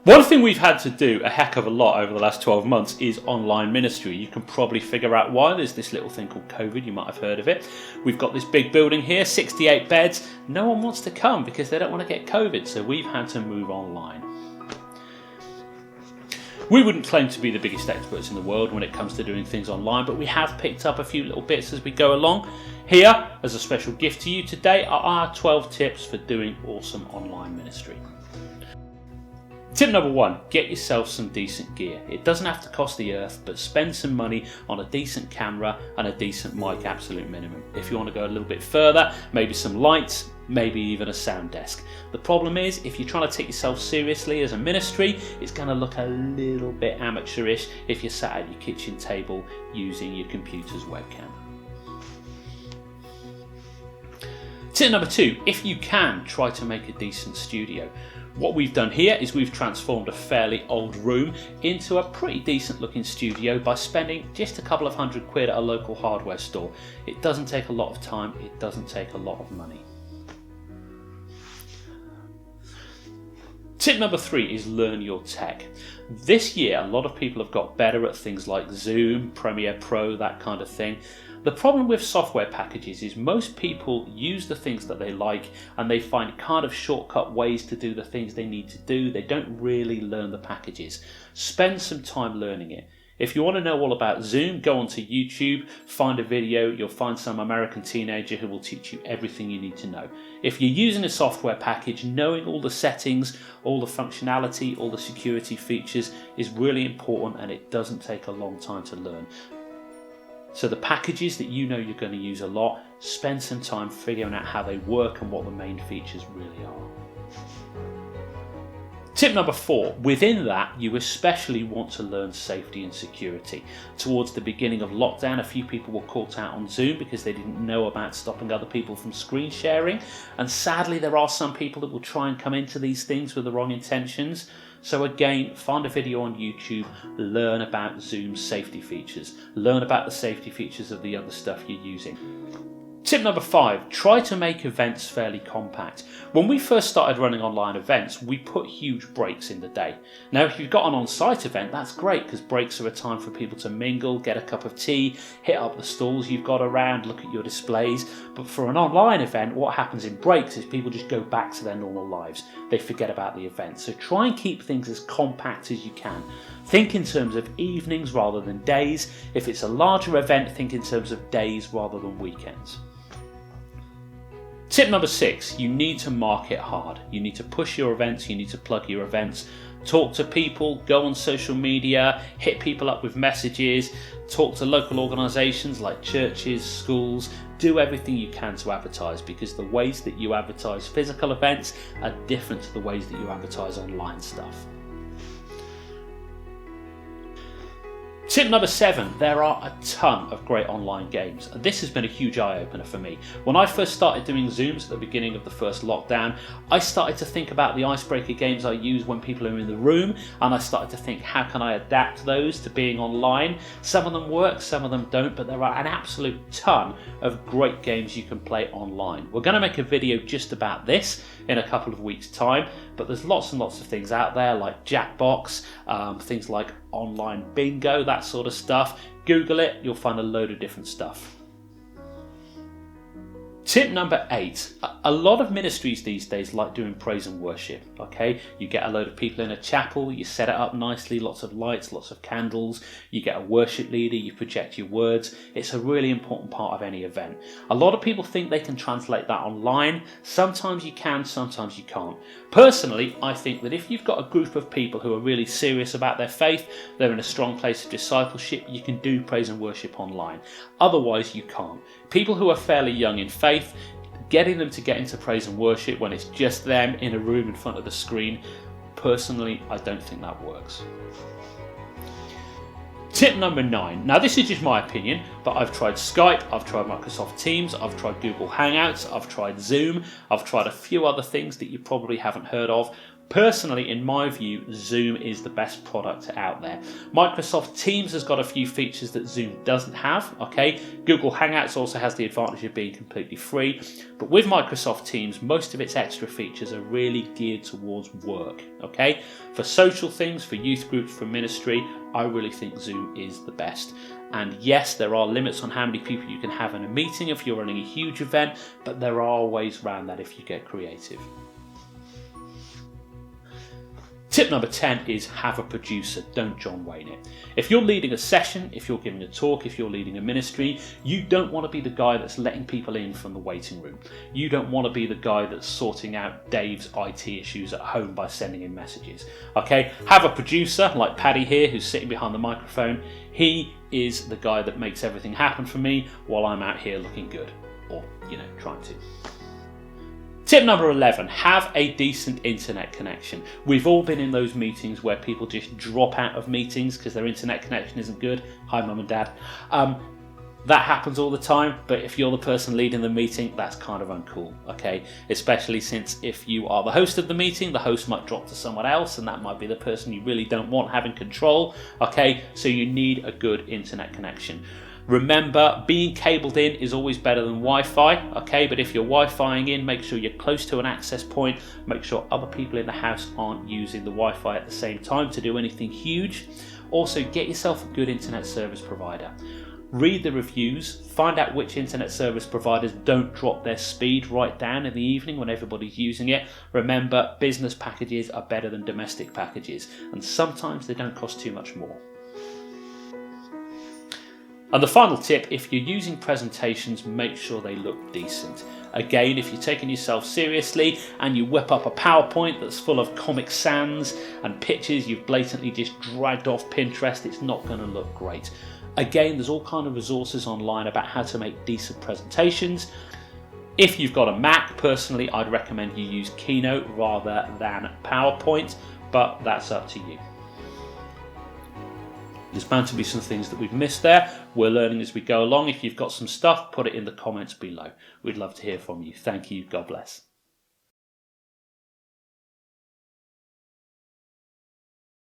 One thing we've had to do a heck of a lot over the last 12 months is online ministry. You can probably figure out why. There's this little thing called COVID, you might have heard of it. We've got this big building here, 68 beds. No one wants to come because they don't want to get COVID, so we've had to move online. We wouldn't claim to be the biggest experts in the world when it comes to doing things online, but we have picked up a few little bits as we go along. Here, as a special gift to you today, are our 12 tips for doing awesome online ministry. Tip number 1, get yourself some decent gear. It doesn't have to cost the earth, but spend some money on a decent camera and a decent mic, absolute minimum. If you want to go a little bit further, maybe some lights, maybe even a sound desk. The problem is, if you're trying to take yourself seriously as a ministry, it's going to look a little bit amateurish if you're sat at your kitchen table using your computer's webcam. Tip number 2, if you can, try to make a decent studio. What we've done here is we've transformed a fairly old room into a pretty decent looking studio by spending just a couple of £100 at a local hardware store. It doesn't take a lot of time, it doesn't take a lot of money. Tip number 3 is learn your tech. This year a lot of people have got better at things like Zoom, Premiere Pro, that kind of thing. The problem with software packages is most people use the things that they like and they find kind of shortcut ways to do the things they need to do. They don't really learn the packages. Spend some time learning it. If you want to know all about Zoom, go onto YouTube, find a video, you'll find some American teenager who will teach you everything you need to know. If you're using a software package, knowing all the settings, all the functionality, all the security features is really important, and it doesn't take a long time to learn. So the packages that you know you're going to use a lot, spend some time figuring out how they work and what the main features really are. Tip number 4, within that you especially want to learn safety and security. Towards the beginning of lockdown, a few people were caught out on Zoom because they didn't know about stopping other people from screen sharing, and sadly there are some people that will try and come into these things with the wrong intentions. So again, find a video on YouTube, learn about Zoom's safety features, learn about the safety features of the other stuff you're using. Tip number 5, try to make events fairly compact. When we first started running online events, we put huge breaks in the day. Now if you've got an on-site event, that's great because breaks are a time for people to mingle, get a cup of tea, hit up the stalls you've got around, look at your displays. But for an online event, what happens in breaks is people just go back to their normal lives. They forget about the event. So try and keep things as compact as you can. Think in terms of evenings rather than days. If it's a larger event, think in terms of days rather than weekends. Tip number 6, you need to market hard. You need to push your events, you need to plug your events, talk to people, go on social media, hit people up with messages, talk to local organisations like churches, schools, do everything you can to advertise, because the ways that you advertise physical events are different to the ways that you advertise online stuff. Tip number 7, there are a ton of great online games, and this has been a huge eye-opener for me. When I first started doing Zooms at the beginning of the first lockdown, I started to think about the icebreaker games I use when people are in the room, and I started to think, how can I adapt those to being online? Some of them work, some of them don't, but there are an absolute ton of great games you can play online. We're going to make a video just about this in a couple of weeks' time, but there's lots and lots of things out there like Jackbox, things like online bingo, that sort of stuff. Google it, you'll find a load of different stuff. Tip number 8, a lot of ministries these days like doing praise and worship, okay? You get a load of people in a chapel, you set it up nicely, lots of lights, lots of candles, you get a worship leader, you project your words. It's a really important part of any event. A lot of people think they can translate that online. Sometimes you can, sometimes you can't. Personally, I think that if you've got a group of people who are really serious about their faith, they're in a strong place of discipleship, you can do praise and worship online. Otherwise, you can't. People who are fairly young in faith, getting them to get into praise and worship when it's just them in a room in front of the screen, personally, I don't think that works. Tip number 9. Now this is just my opinion, but I've tried Skype, I've tried Microsoft Teams, I've tried Google Hangouts, I've tried Zoom, I've tried a few other things that you probably haven't heard of. Personally, in my view, Zoom is the best product out there. Microsoft Teams has got a few features that Zoom doesn't have, okay? Google Hangouts also has the advantage of being completely free, but with Microsoft Teams, most of its extra features are really geared towards work, okay? For social things, for youth groups, for ministry, I really think Zoom is the best. And yes, there are limits on how many people you can have in a meeting if you're running a huge event, but there are ways around that if you get creative. Tip number 10 is have a producer, don't John Wayne it. If you're leading a session, if you're giving a talk, if you're leading a ministry, you don't want to be the guy that's letting people in from the waiting room. You don't want to be the guy that's sorting out Dave's IT issues at home by sending him messages. Okay, have a producer like Paddy here who's sitting behind the microphone. He is the guy that makes everything happen for me while I'm out here looking good, or, trying to. Tip number 11, have a decent internet connection. We've all been in those meetings where people just drop out of meetings because their internet connection isn't good. Hi, mum and dad. That happens all the time, but if you're the person leading the meeting, that's kind of uncool, okay? Especially since if you are the host of the meeting, the host might drop to someone else, and that might be the person you really don't want having control, okay? So you need a good internet connection. Remember, being cabled in is always better than Wi-Fi, okay? But if you're Wi-Fiing in, make sure you're close to an access point. Make sure other people in the house aren't using the Wi-Fi at the same time to do anything huge. Also, get yourself a good internet service provider. Read the reviews, find out which internet service providers don't drop their speed right down in the evening when everybody's using it. Remember, business packages are better than domestic packages, and sometimes they don't cost too much more. And the final tip, if you're using presentations, make sure they look decent. Again, if you're taking yourself seriously and you whip up a PowerPoint that's full of Comic Sans and pictures you've blatantly just dragged off Pinterest, it's not going to look great. Again, there's all kind of resources online about how to make decent presentations. If you've got a Mac, personally, I'd recommend you use Keynote rather than PowerPoint, but that's up to you. There's bound to be some things that we've missed there. We're learning as we go along. If you've got some stuff, put it in the comments below. We'd love to hear from you. Thank you. God bless.